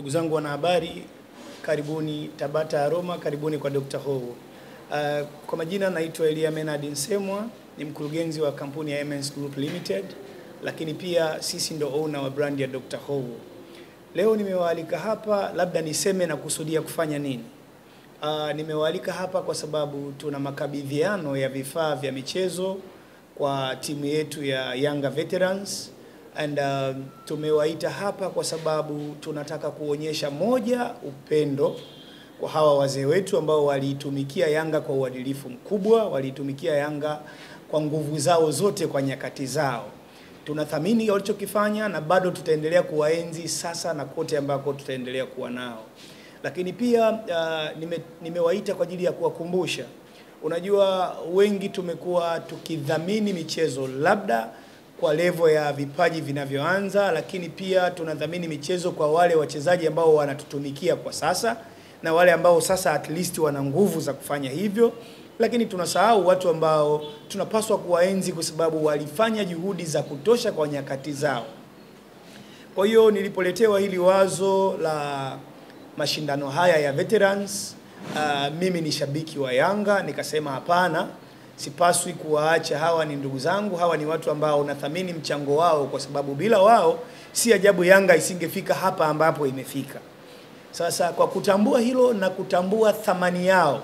Ndugu zangu wanahabari, karibuni Tabata Aroma, karibuni kwa Dr. Howo. Kwa majina naitwa Elia Menard Nsemwa, ni mkurugenzi wa kampuni ya MS Group Limited, lakini pia sisi ndo owner wa brand ya Dr. Howo. Leo nimewaalika hapa, labda niseme na kusudia kufanya nini. Nimewaalika hapa kwa sababu tuna makabidhiano ya vifaa vya michezo kwa timu yetu ya Yanga Veterans. And tumewaita hapa kwa sababu tunataka kuonyesha moja, upendo kwa hawa wazee wetu ambao waliitumikia Yanga kwa uadilifu mkubwa, waliitumikia Yanga kwa nguvu zao zote kwa nyakati zao. Tunathamini walichokifanya na bado tutaendelea kuwaenzi sasa na kote ambako tutaendelea kuwa nao. Lakini pia nimewaita kwa ajili ya kuwakumbusha. Unajua wengi tumekuwa tukidhamini michezo labda kwa level ya vipaji vinavyoanza, lakini pia tunadhamini michezo kwa wale wachezaji ambao wanatutumikia kwa sasa na wale ambao sasa at least wana nguvu za kufanya hivyo, lakini tunasahau watu ambao tunapaswa kuwaenzi kwa sababu walifanya juhudi za kutosha kwa nyakati zao. Kwa hiyo nilipoletewa hili wazo la mashindano haya ya Veterans, mimi ni shabiki wa Yanga, nikasema hapana, sipaswi kuwaacha. Hawa ni ndugu zangu, hawa ni watu ambao nathamini mchango wao, kwa sababu bila wao si ajabu Yanga isingefika hapa ambapo imefika. Sasa kwa kutambua hilo na kutambua thamani yao,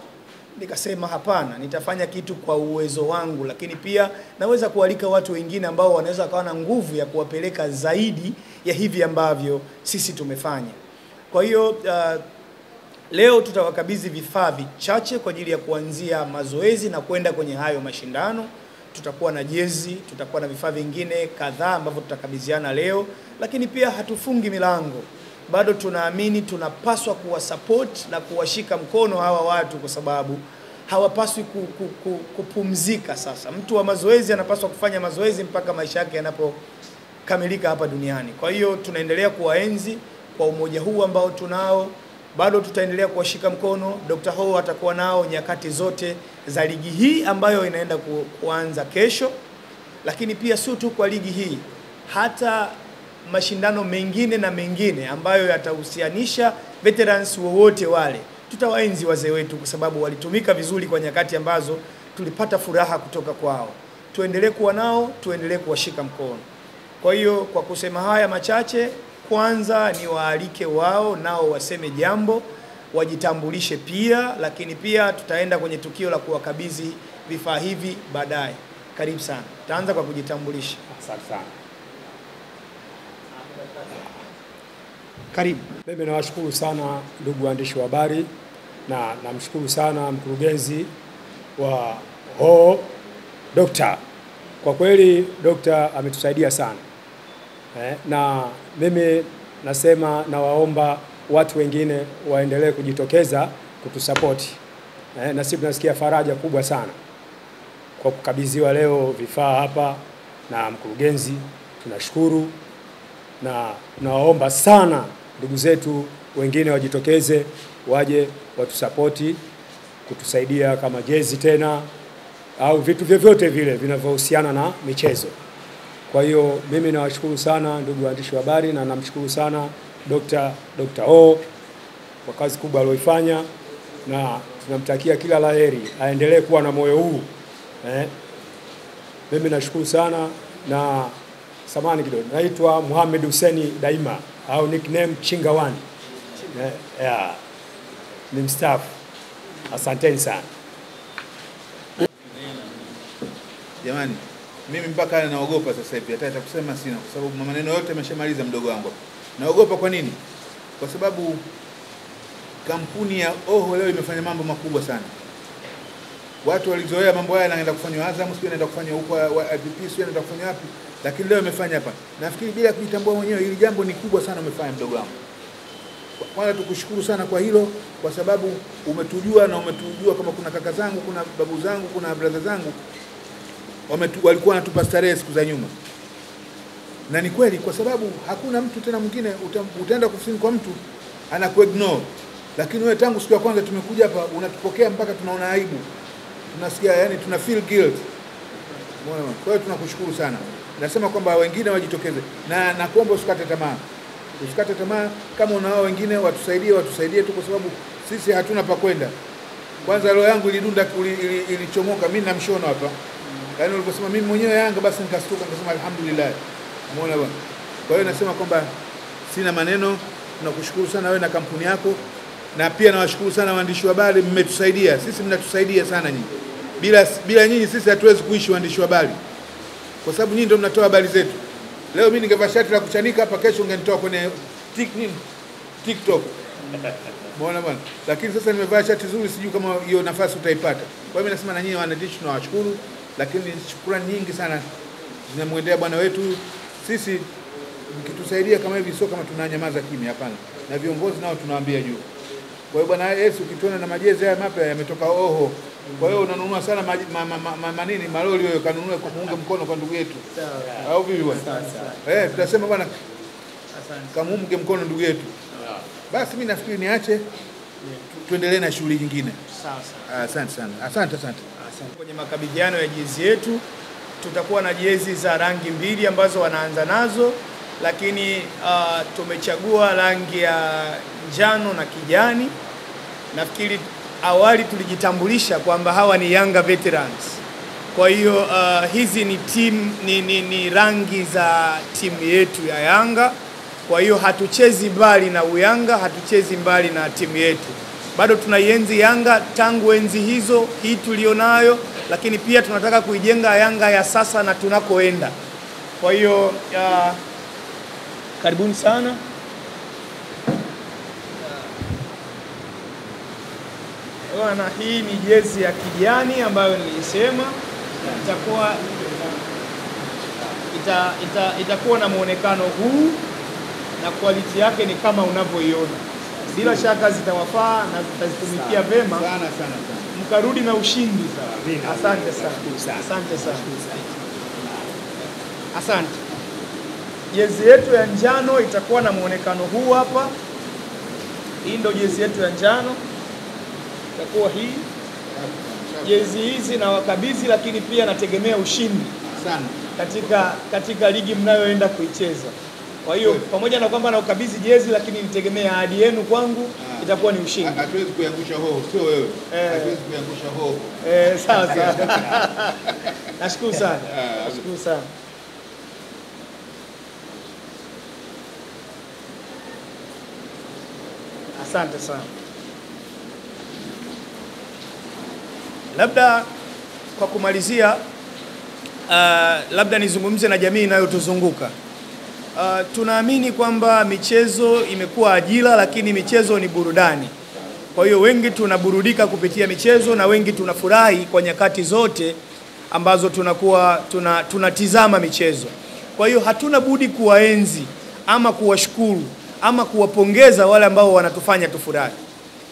nikasema hapana, nitafanya kitu kwa uwezo wangu, lakini pia naweza kualika watu wengine ambao wanaweza kuwa na nguvu ya kuwapeleka zaidi ya hivi ambavyo sisi tumefanya. Kwa hiyo leo tutawakabidhi vifaa vichache kwa ajili ya kuanzia mazoezi na kwenda kwenye hayo mashindano. Tutakuwa na jezi, tutakuwa na vifaa vingine kadhaa ambavyo tutakabidhiana leo, lakini pia hatufungi milango. Bado tunaamini tunapaswa kuwasupport na kuwashika mkono hawa watu, kwa sababu hawapaswi kupumzika sasa. Mtu wa mazoezi anapaswa kufanya mazoezi mpaka maisha yake yanapokamilika hapa duniani. Kwa hiyo tunaendelea kuwaenzi kwa umoja huu ambao tunao. Bado tutaendelea kuwashika mkono. Dr. Howo atakuwa nao nyakati zote za ligi hii ambayo inaenda kuanza kesho. Lakini pia sio tu kwa ligi hii, hata mashindano mengine na mengine ambayo yatahusianisha veterans wowote wale. Tutawaenzi wazee wetu kwa sababu walitumika vizuri kwa nyakati ambazo tulipata furaha kutoka kwao. Tuendelee kuwa nao, tuendelee kuwashika mkono. Kwa hiyo kwa kusema haya machache, kwanza ni waalike wao nao waseme jambo, wajitambulishe pia, lakini pia tutaenda kwenye tukio la kuwakabidhi vifaa hivi baadaye. Karibu sana. Taanza kwa kujitambulisha. Asante sana. Karibu. Mimi nawashukuru sana ndugu waandishi wa habari, na namshukuru sana mkurugenzi wa Howo Dr. Kwa kweli Dr. ametusaidia sana. Na mimi nasema nawaomba watu wengine waendelee kujitokeza kutusapoti. Na sisi tunasikia faraja kubwa sana kwa kukabidhiwa leo vifaa hapa na mkurugenzi. Tunashukuru na tunawaomba sana ndugu zetu wengine wajitokeze, waje watusapoti, kutusaidia kama jezi tena au vitu vyovyote vile vinavyohusiana na michezo. Kwa hiyo mimi nawashukuru sana ndugu waandishi wa habari, na namshukuru sana Dr. Howo kwa kazi kubwa aliyoifanya, na tunamtakia kila laheri, aendelee kuwa na moyo huu. Mimi nashukuru sana, na samani kidogo, naitwa Mohamed Hussein Daima au nickname Chingawani. Ni mstaafu. Asanteni sana. Jamani, mimi mpaka naogopa sasa hivi, hata kusema sina, kwa sababu maneno yote ameshamaliza mdogo wangu. Naogopa kwa nini? Kwa sababu kampuni ya Howo leo imefanya mambo makubwa sana. Watu walizoea mambo haya yanaenda kufanywa Azam, sio yanaenda kufanywa huko IPP, sio yanaenda kufanywa wapi, lakini leo imefanya hapa. Nafikiri bila kujitambua mwenyewe, hili jambo ni kubwa sana umefanya mdogo wangu. Kwanza tukushukuru sana kwa hilo, kwa sababu umetujua na umetujua kama kuna kaka zangu, kuna babu zangu, kuna brother zangu walikuwa wanatupa starehe siku za nyuma. Na ni kweli, kwa sababu hakuna mtu tena mwingine utaenda kufisini kwa mtu anakuignore. Lakini wewe tangu siku ya kwanza tumekuja hapa unatupokea mpaka tunaona aibu. Tunasikia yani tuna feel guilt. Kwa hiyo tunakushukuru sana. Nasema kwamba wengine wajitokeze, na nakuomba usikate tamaa. Usikate tamaa, kama unao wengine watusaidie tu, kwa sababu sisi hatuna pa kwenda. Kwanza roho yangu ilidunda, ilichomoka, mimi na mshono hapa. Yaani uliposema mimi mwenyewe Yanga, basi nikastuka nikasema alhamdulillah. Umeona bwana. Kwa hiyo nasema kwamba sina maneno, tunakushukuru sana wewe na kampuni yako, na pia nawashukuru sana waandishi wa habari, mmetusaidia. Sisi mnatusaidia sana nyinyi. Bila nyinyi sisi hatuwezi kuishi waandishi wa habari. Kwa sababu nyinyi ndio mnatoa habari zetu. Leo mimi ningevaa shati la kuchanika hapa, kesho ungenitoa kwenye TikTok. Umeona bwana? Lakini sasa nimevaa shati zuri, sijui kama hiyo nafasi utaipata. Kwa hiyo mimi nasema na nyinyi waandishi tunawashukuru, lakini shukrani nyingi sana zinamwendea bwana wetu. Sisi mkitusaidia kama hivi, sio kama tunanyamaza kimya, hapana. Na viongozi nao tunawaambia juu. Kwa hiyo bwana Yesu, ukituona na majezi haya mapya yametoka Oho. Kwa hiyo unanunua sana manini maloli wewe, kanunue kwa kuunga mkono kwa ndugu yetu. Sawa. Au vipi bwana? Sawa. Tutasema bwana, asante. Kamuunge mkono ndugu yetu. Basi mimi nafikiri niache tuendelee na shughuli nyingine. Sawa. Asante sana. Asante. Kwenye makabidhiano ya jezi yetu tutakuwa na jezi za rangi mbili ambazo wanaanza nazo, lakini tumechagua rangi ya njano na kijani. Nafikiri awali tulijitambulisha kwamba hawa ni Yanga Veterans. Kwa hiyo hizi ni rangi za timu yetu ya Yanga. Kwa hiyo hatuchezi mbali na uyanga, hatuchezi mbali na timu yetu. Bado tunaienzi Yanga tangu enzi hizo, hii tulionayo, lakini pia tunataka kuijenga Yanga ya sasa na tunakoenda. Kwa hiyo karibuni sana. Na hii ni jezi ya kijani ambayo nilisema itakuwa na muonekano huu na quality yake ni kama unavyoiona. Bila shaka zitawafaa na zitazitumikia vema sana. Mkarudi na ushindi. Asante sana. Asante. Jezi yetu ya njano itakuwa na muonekano huu hapa. Hii ndio jezi yetu ya njano. Itakuwa hii. Jezi hizi na wakabidhi, lakini pia nategemea ushindi sana katika ligi mnayoenda kuicheza. Kwa hiyo pamoja na kwamba na ukabidhi jezi, lakini nitegemea ahadi yenu kwangu itakuwa ni ushindi. Hatuwezi kuangusha Hoho, sio wewe. Hatuwezi kuangusha Hoho. Sawa. Nashukuru sana. Asante sana. Labda kwa kumalizia, labda nizungumze na jamii inayotuzunguka. Tunaamini kwamba michezo imekuwa ajira, lakini michezo ni burudani. Kwa hiyo wengi tunaburudika kupitia michezo na wengi tunafurahi kwa nyakati zote ambazo tunatizama michezo. Kwa hiyo hatuna budi kuwaenzi ama kuwashukuru ama kuwapongeza wale ambao wanatufanya tufurahi.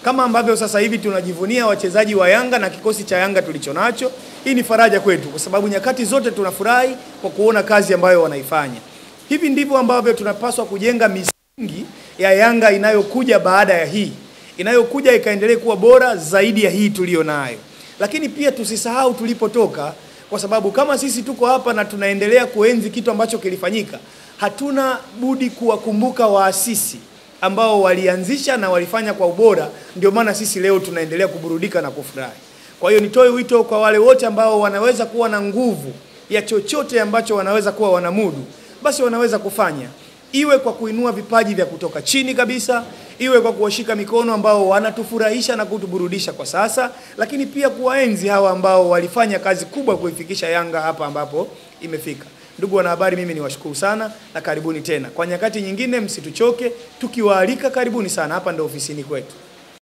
Kama ambavyo sasa hivi tunajivunia wachezaji wa Yanga na kikosi cha Yanga tulichonacho, hii ni faraja kwetu kwa sababu nyakati zote tunafurahi kwa kuona kazi ambayo wanaifanya. Hivi ndivyo ambavyo tunapaswa kujenga misingi ya Yanga inayokuja baada ya hii. Inayokuja ikaendelee kuwa bora zaidi ya hii tulionayo. Lakini pia tusisahau tulipotoka, kwa sababu kama sisi tuko hapa na tunaendelea kuenzi kitu ambacho kilifanyika, hatuna budi kuwakumbuka waasisi ambao walianzisha na walifanya kwa ubora. Ndio maana sisi leo tunaendelea kuburudika na kufurahi. Kwa hiyo nitoe wito kwa wale wote ambao wanaweza kuwa na nguvu ya chochote ambacho wanaweza kuwa wanamudu, basi wanaweza kufanya. Iwe kwa kuinua vipaji vya kutoka chini kabisa, iwe kwa kuwashika mikono ambao wanatufurahisha na kutuburudisha kwa sasa, lakini pia kuwaenzi hawa ambao walifanya kazi kubwa kuifikisha Yanga hapa ambapo imefika. Ndugu wanahabari, mimi niwashukuru sana na karibuni tena. Kwa nyakati nyingine msituchoke, tukiwaalika karibuni sana, hapa ndio ofisini kwetu.